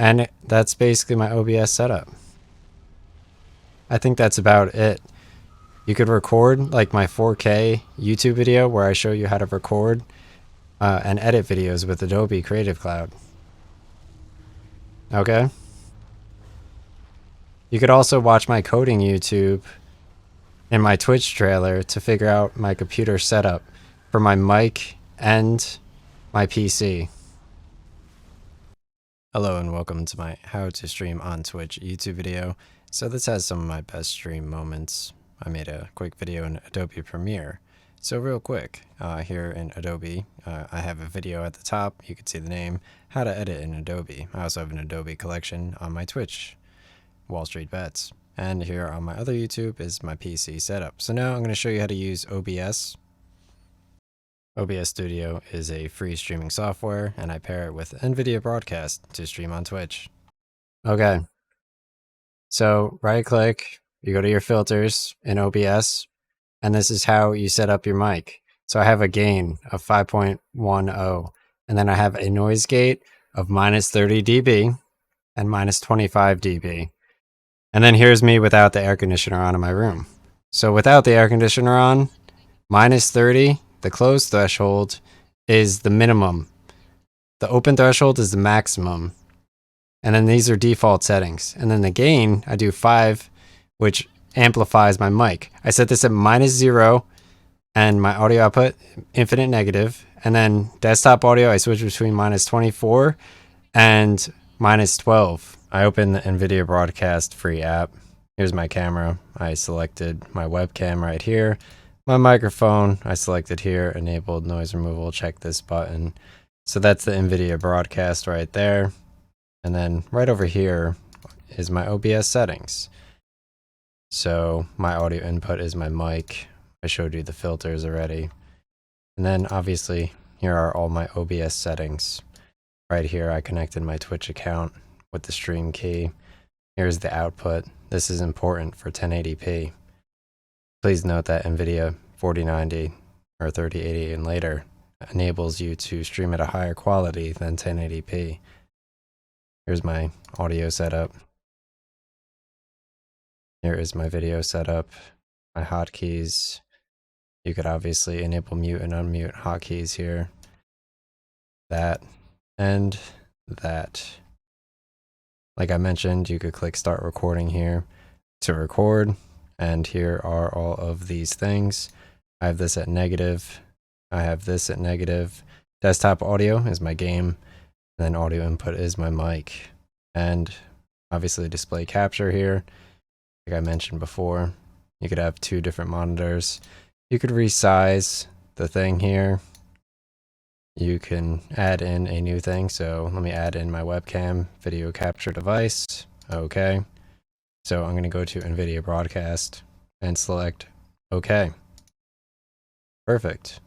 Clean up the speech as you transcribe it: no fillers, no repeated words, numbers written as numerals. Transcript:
And that's basically my OBS setup. I think that's about it. You could record like my 4K YouTube video where I show you how to record and edit videos with Adobe Creative Cloud. Okay? You could also watch my coding YouTube and my Twitch trailer to figure out my computer setup for my mic and my PC. Hello and welcome to my how to stream on Twitch YouTube video. So this has some of my best stream moments. I made a quick video in Adobe Premiere. So real quick, here in Adobe, I have a video at the top. You can see the name, how to edit in Adobe. I also have an Adobe collection on my Twitch, Wall Street Bets. And here on my other YouTube is my PC setup. So now I'm going to show you how to use OBS. OBS Studio is a free streaming software, and I pair it with NVIDIA Broadcast to stream on Twitch. Okay, so right click, you go to your filters in OBS, and this is how you set up your mic. So I have a gain of 5.10, and then I have a noise gate of minus 30 dB and minus 25 dB. And then here's me without the air conditioner on in my room. So without the air conditioner on, minus 30, the closed threshold is the minimum. The open threshold is the maximum. And then these are default settings. And then the gain, I do 5, which amplifies my mic. I set this at minus 0 and my audio output, infinite negative. And then desktop audio, I switch between minus 24 and minus 12. I open the NVIDIA Broadcast free app. Here's my camera. I selected my webcam right here. My microphone, I selected here, enabled noise removal, check this button. So that's the NVIDIA Broadcast right there. And then right over here is my OBS settings. So my audio input is my mic. I showed you the filters already. And then obviously here are all my OBS settings. Right here I connected my Twitch account with the stream key. Here's the output. This is important for 1080p. Please note that NVIDIA 4090 or 3080 and later enables you to stream at a higher quality than 1080p. Here's my audio setup. Here is my video setup, my hotkeys. You could obviously enable mute and unmute hotkeys here. That and that. Like I mentioned, you could click start recording here to record. And here are all of these things. I have this at negative. I have this at negative. Desktop audio is my game. And then audio input is my mic. And obviously display capture here. Like I mentioned before, you could have 2 different monitors. You could resize the thing here. You can add in a new thing. So let me add in my webcam video capture device. Okay. So I'm going to go to NVIDIA Broadcast and select OK. Perfect.